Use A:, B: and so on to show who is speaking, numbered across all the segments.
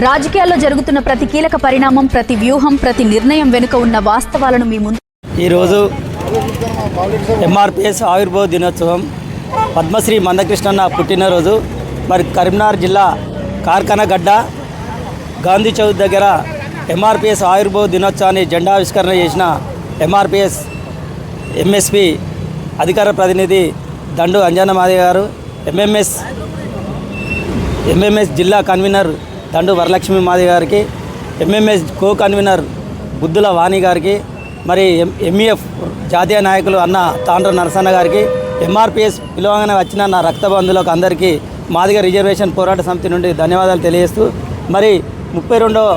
A: రాజకీయాల్లో జరుగుతున్న ప్రతి కీలక పరిణామం, ప్రతి వ్యూహం, ప్రతి నిర్ణయం వెనుక ఉన్న వాస్తవాలను మీ ముందు.
B: ఈరోజు ఎంఆర్పిఎస్ ఆవిర్భావ దినోత్సవం, పద్మశ్రీ మందకృష్ణన్న పుట్టినరోజు. మరి కరీంనగర్ జిల్లా కార్ఖానగడ్డ గాంధీ చౌక్ దగ్గర ఎంఆర్పిఎస్ ఆవిర్భావ దినోత్సవాన్ని జెండావిష్కరణ చేసిన ఎంఆర్పిఎస్ ఎంఎస్పి అధికార ప్రతినిధి దండు అంజన్న మాదిగ గారు, ఎంఎంఎస్ జిల్లా కన్వీనర్ దండు వరలక్ష్మి మాదిగ గారికి, ఎంఎంఎస్ కో కన్వీనర్ బుద్ధుల వాణి గారికి, మరి ఎంఈఎఫ్ జాతీయ నాయకులు అన్న తాండ్ర నరసన్న గారికి, ఎంఆర్పిఎస్ పిలవగానే వచ్చిన నా రక్త బంధువులకు అందరికీ మాదిగ రిజర్వేషన్ పోరాట సమితి నుండి ధన్యవాదాలు తెలియజేస్తూ, మరి 32వ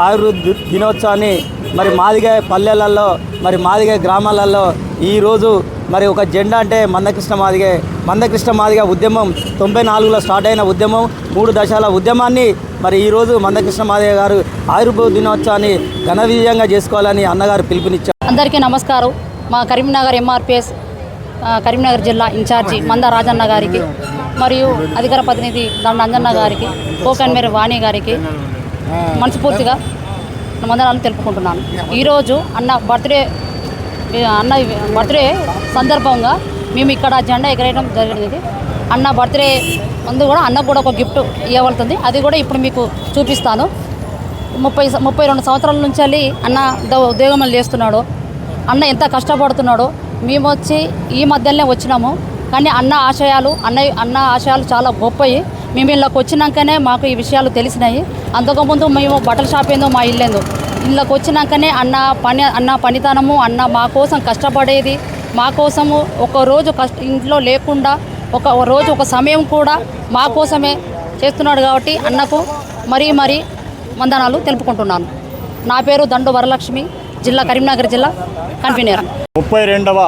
B: ఆవిర్భావ దినోత్సవాన్ని మరి మాదిగ పల్లెలలో, మరి మాదిగ గ్రామాలలో ఈరోజు మరి ఒక జెండా అంటే మందకృష్ణ మాదిగ ఉద్యమం 94లో స్టార్ట్ అయిన ఉద్యమం, 3 దశల ఉద్యమాన్ని మరి ఈరోజు మందకృష్ణ మాదిగ గారు ఆవిర్భావ దినోత్సవాన్ని ఘన విజయంగా చేసుకోవాలని అన్నగారు పిలుపునిచ్చారు.
C: అందరికీ నమస్కారం. మా కరీంనగర్ ఎంఆర్పిఎస్ కరీంనగర్ జిల్లా ఇన్ఛార్జి మంద రాజన్న గారికి, మరియు అధికార ప్రతినిధి దండ అంజన్న గారికి, కో కన్వీనర్ వాణి గారికి మనస్ఫూర్తిగా వందనాలు తెలుపుకుంటున్నాను. ఈరోజు అన్న బర్త్డే సందర్భంగా మేము ఇక్కడ జెండా ఎగరేయడం జరిగింది. అన్న బర్త్డే ముందు కూడా అన్నకు కూడా ఒక గిఫ్ట్ ఇవ్వబడుతుంది. అది కూడా ఇప్పుడు మీకు చూపిస్తాను. 32 సంవత్సరాల నుంచి వెళ్ళి అన్న ఉద్యోగం చేస్తున్నాడు. అన్న ఎంత కష్టపడుతున్నాడో మేము వచ్చి ఈ మధ్యలోనే వచ్చినాము. కానీ అన్న ఆశయాలు చాలా గొప్పవి. మేము ఇళ్ళకి వచ్చినాకనే మాకు ఈ విషయాలు తెలిసినాయి. అంతకుముందు మేము బట్టల షాప్ ఏందో మా ఇల్లేందో, ఇళ్ళకి వచ్చినాకనే అన్న పనితనము, అన్న మా కోసం కష్టపడేది, మా కోసము ఒకరోజు ఇంట్లో లేకుండా ఒక సమయం కూడా మా కోసమే చేస్తున్నాడు. కాబట్టి అన్నకు మరీ వందనాలు తెలుపుకుంటున్నాను. నా పేరు దండు వరలక్ష్మి, కరీంనగర్ జిల్లా కన్వీనర్.
D: 32వ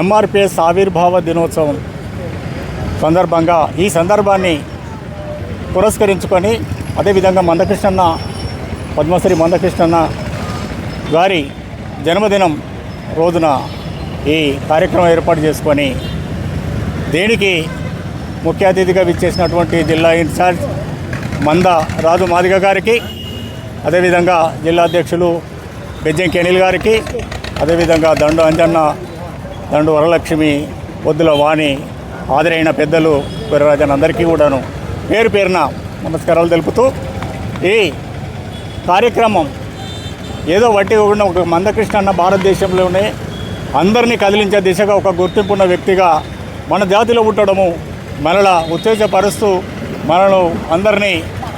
D: ఎంఆర్పిఎస్ ఆవిర్భావ దినోత్సవం సందర్భంగా ఈ సందర్భాన్ని పురస్కరించుకొని, అదేవిధంగా పద్మశ్రీ మందకృష్ణన్న గారి జన్మదినం రోజున ఈ కార్యక్రమం ఏర్పాటు చేసుకొని, దీనికి ముఖ్య అతిథిగా విచ్చేసినటువంటి జిల్లా ఇన్ఛార్జ్ మంద రాజు మాదిగ గారికి, అదేవిధంగా జిల్లా అధ్యక్షులు బెజ్జంకి అనిల్ గారికి, అదేవిధంగా దండు అంజన్న, దండు వరలక్ష్మి, బొద్దుల వాణి, హాజరైన పెద్దలు వీరరాజన్ అందరికీ కూడాను పేరు పేరున నమస్కారాలు తెలుపుతూ, ఈ కార్యక్రమం ఏదో వట్టి ఒక మందకృష్ణ అన్న భారతదేశంలోనే అందరినీ కదిలించే దిశగా ఒక గుర్తింపున్న వ్యక్తిగా మన జాతిలో పుట్టడము మనలా ఉత్తేజపరుస్తూ, మనను అందరినీ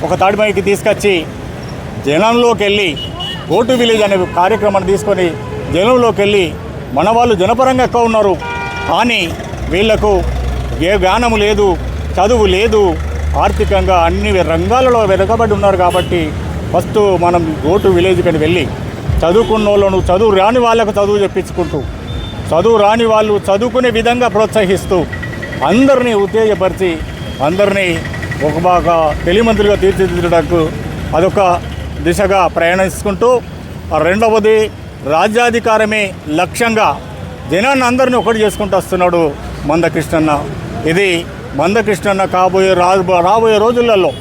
D: ఒక తాడిపైకి తీసుకొచ్చి జనంలోకి వెళ్ళి గోటు విలేజ్ అనే కార్యక్రమాన్ని తీసుకొని జనంలోకి వెళ్ళి, మన వాళ్ళు జనపరంగా ఎక్కువ ఉన్నారు కానీ వీళ్లకు జ్ఞానము లేదు, చదువు లేదు, ఆర్థికంగా అన్ని రంగాలలో వెనకబడి ఉన్నారు. కాబట్టి ఫస్ట్ మనం గోటు విలేజ్కి వెళ్ళి చదువుకున్న వాళ్ళను, చదువు రాని వాళ్ళకు చదువు చెప్పించుకుంటూ, చదువు రాని వాళ్ళు చదువుకునే విధంగా ప్రోత్సహిస్తూ, అందరినీ ఉత్తేజపరిచి అందరినీ ఒక బాగా తెలియమంతులుగా తీర్చిదిద్దడానికి అదొక దిశగా ప్రయాణించుకుంటూ, రెండవది రాజ్యాధికారమే లక్ష్యంగా జనాన్ని అందరినీ ఒకటి చేసుకుంటూ వస్తున్నాడు మందకృష్ణన్న. ఇది మందకృష్ణన్న రాబోయే రోజులలో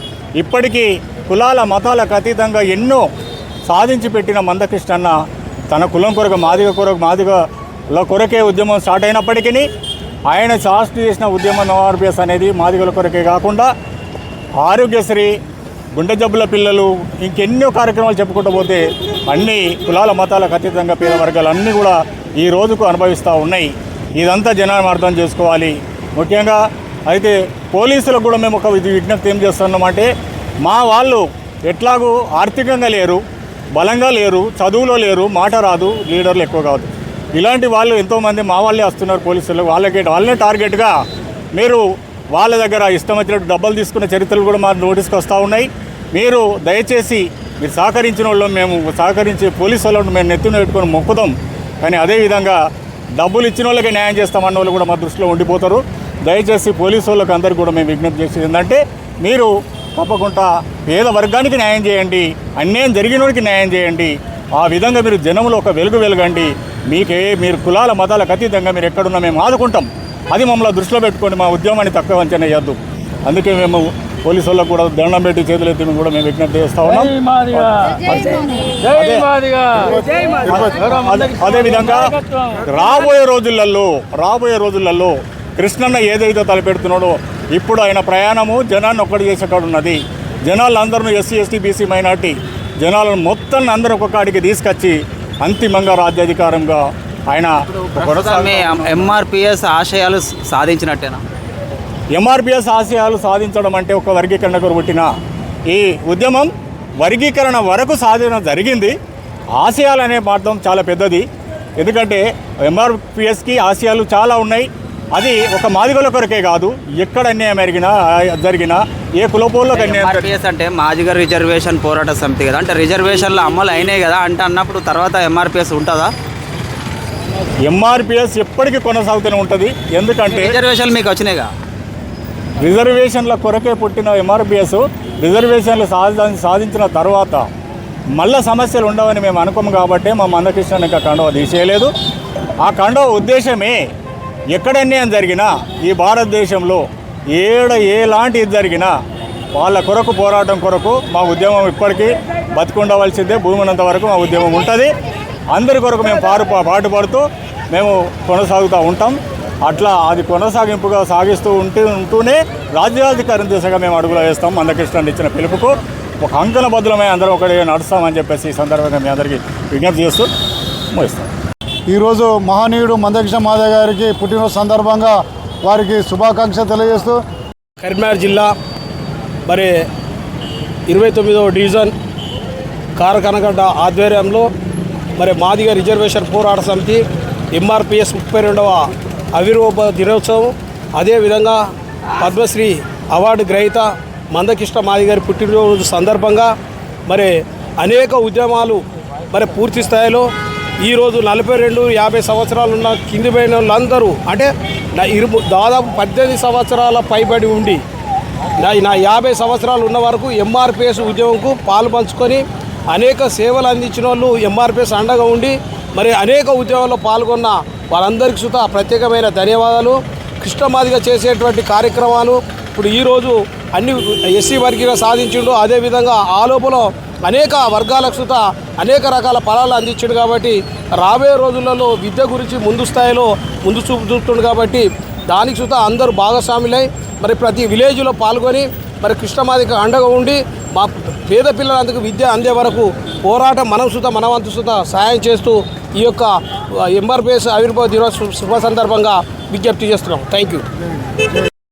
D: ఇప్పటికీ కులాల మతాలకు అతీతంగా ఎన్నో సాధించి పెట్టిన మందకృష్ణన్న తన కులం కొరకు మాదిగల కొరకే ఉద్యమం స్టార్ట్ అయినప్పటికీ, ఆయన స్టార్ట్ చేసిన ఉద్యమం ఎంఆర్పిఎస్ అనేది మాదిగల కొరకే కాకుండా ఆరోగ్యశ్రీ, గుండె జబ్బుల పిల్లలు, ఇంకెన్నో కార్యక్రమాలు చెప్పుకుంటూ పోతే అన్ని కులాల మతాలకు అతీతంగా పేద వర్గాలు అన్నీ కూడా ఈ రోజుకు అనుభవిస్తూ ఉన్నాయి. ఇదంతా జనాన్ని అర్థం చేసుకోవాలి. ముఖ్యంగా అయితే పోలీసులకు కూడా మేము ఒక విజ్ఞప్తి ఏం చేస్తున్నామంటే, మా వాళ్ళు ఎట్లాగూ ఆర్థికంగా లేరు, బలంగా లేరు, చదువులో లేరు, మాట రాదు, లీడర్లు ఎక్కువ కాదు. ఇలాంటి వాళ్ళు ఎంతోమంది మా వాళ్ళే వస్తున్నారు పోలీసులు. వాళ్ళనే టార్గెట్గా మీరు వాళ్ళ దగ్గర ఇష్టం వచ్చినట్టు డబ్బులు తీసుకున్న చరిత్రలు కూడా మా నోటీస్కి వస్తూ ఉన్నాయి. మీరు దయచేసి మీరు సహకరించిన వాళ్ళు, మేము సహకరించి పోలీసు వాళ్ళని మేము నెత్తిన పెట్టుకొని మొక్కుదాం. కానీ అదేవిధంగా డబ్బులు ఇచ్చిన వాళ్ళకి న్యాయం చేస్తామన్న వాళ్ళు కూడా మా దృష్టిలో ఉండిపోతారు. దయచేసి పోలీసు వాళ్ళకి అందరికీ కూడా మేము విజ్ఞప్తి చేసేది ఏంటంటే, మీరు తప్పకుండా పేద వర్గానికి న్యాయం చేయండి, అన్యాయం జరిగిన వాడికి న్యాయం చేయండి. ఆ విధంగా మీరు జనంలో ఒక వెలుగండి. మీరు కులాల మతాలకు అతీతంగా మీరు ఎక్కడున్నా మేము ఆదుకుంటాం. అది మమ్మల్ని దృష్టిలో పెట్టుకొని మా ఉద్యమాన్ని తక్కువ అంచనా వేయద్దు. అందుకే మేము పోలీసు వాళ్ళకు కూడా దండం పెట్టి చేతులు ఎత్తి కూడా మేము విజ్ఞప్తి చేస్తా ఉన్నాం. అదేవిధంగా రాబోయే రోజులలో కృష్ణన్న ఏదైతే తలపెడుతున్నాడో ఇప్పుడు ఆయన ప్రయాణము జనాన్ని ఒక్కటి చేసేకాడు ఉన్నది. జనాలందరూ ఎస్సీ ఎస్టీ బీసీ మైనార్టీ జనాలను మొత్తం అందరూ ఒక్కొక్కడికి తీసుకొచ్చి అంతిమంగా రాజ్యాధికారంగా ఆయన
E: ఎంఆర్పిఎస్ ఆశయాలు సాధించినట్టేనా?
D: ఎంఆర్పిఎస్ ఆశయాలు సాధించడం అంటే ఒక వర్గీకరణ కొరబట్టిన ఈ ఉద్యమం వర్గీకరణ వరకు సాధన జరిగింది. ఆశయాలు అనే మాత్రం చాలా పెద్దది. ఎందుకంటే ఎంఆర్పిఎస్కి ఆశయాలు చాలా ఉన్నాయి. అది ఒక మాదిగల కొరకే కాదు, ఎక్కడ అన్యాయం జరిగినా ఏ కులపోళ్ళకి అన్యాయం.
E: ఎంఆర్పిఎస్ అంటే మాదిగ రిజర్వేషన్ పోరాట సమితి కదా, అంటే రిజర్వేషన్లు అమలు అయినాయి కదా, అంటే అన్నప్పుడు తర్వాత ఎంఆర్పిఎస్ ఉంటుందా?
D: ఎంఆర్పిఎస్ ఎప్పటికీ కొనసాగుతూనే ఉంటుంది. ఎందుకంటే
E: రిజర్వేషన్లు మీకు వచ్చినాయిగా.
D: రిజర్వేషన్ల కొరకే పుట్టిన ఎంఆర్పిఎస్ రిజర్వేషన్లు సాధించిన తర్వాత మళ్ళీ సమస్యలు ఉండవని మేము అనుకోము కాబట్టి మా మందకృష్ణ ఇంకా కండవ తీసేయలేదు. ఆ కండవ ఉద్దేశమే ఎక్కడ అన్యాయం జరిగినా ఈ భారతదేశంలో ఎలాంటి ఇది జరిగినా వాళ్ళ కొరకు పోరాటం కొరకు మా ఉద్యమం ఇప్పటికీ బతికుండవలసిందే. భూమి ఉన్నంత వరకు మా ఉద్యమం ఉంటుంది. అందరి కొరకు మేము పాటుపడుతూ మేము కొనసాగుతూ ఉంటాం. అట్లా అది కొనసాగింపుగా సాగిస్తూ ఉంటూనే రాజ్యాధికారం దిశగా మేము అడుగులు వేస్తాం. మందకృష్ణ ఇచ్చిన పిలుపుకు ఒక అంకణ బద్దులమై అందరం ఒకటి నడుస్తామని చెప్పేసి ఈ సందర్భంగా మీ అందరికీ విజ్ఞప్తి చేస్తూ ముగిస్తాం.
F: ఈరోజు మహనీయుడు మందకృష్ణ మాదిగ గారికి పుట్టినరోజు సందర్భంగా వారికి శుభాకాంక్షలు తెలియజేస్తూ
G: కరీంనగర్ జిల్లా మరి 29వ డివిజన్ కారకనగడ్డ ఆధ్వర్యంలో మరి మాదిగ రిజర్వేషన్ పోరాట సమితి ఎంఆర్పిఎస్ 32వ ఆవిర్భావ దినోత్సవం, అదేవిధంగా పద్మశ్రీ అవార్డు గ్రహీత మందకృష్ణ మాదిగ గారి పుట్టినరోజు సందర్భంగా మరి అనేక ఉద్యమాలు మరి పూర్తి స్థాయిలో ఈరోజు 42-50 సంవత్సరాలు ఉన్న కింది పైన వాళ్ళందరూ అంటే దాదాపు 18 సంవత్సరాల పైబడి ఉండి నా 50 సంవత్సరాలు ఉన్న వరకు ఎంఆర్పిఎస్ ఉద్యమంకు పాలు పంచుకొని అనేక సేవలు అందించిన వాళ్ళు ఎంఆర్పిఎస్ అండగా ఉండి మరి అనేక ఉద్యమాల్లో పాల్గొన్న వాళ్ళందరికీ సుతా ప్రత్యేకమైన ధన్యవాదాలు. కృష్ణ మాదిగ చేసేటువంటి కార్యక్రమాలు ఇప్పుడు ఈరోజు అన్ని ఎస్సీ వర్గీగా సాధించిండు. అదేవిధంగా ఆ లోపల అనేక వర్గాలకు సుతా అనేక రకాల ఫలాలు అందించాడు. కాబట్టి రాబోయే రోజులలో విద్య గురించి ముందు స్థాయిలో ముందు చూపు చూపుతుండు. కాబట్టి దానికి సుతా అందరూ భాగస్వాములై మరి ప్రతి విలేజ్లో పాల్గొని మరి కృష్ణ మాదిగ అండగా ఉండి మా పేద పిల్లలందుకు విద్య అందే వరకు పోరాటం మనం సుతా మన వంతు సుతా సహాయం చేస్తూ ఈ యొక్క ఎంఆర్పిఎస్ ఆవిర్భావ దినోత్సవ శుభ సందర్భంగా విజ్ఞప్తి చేస్తున్నాం. Thank you.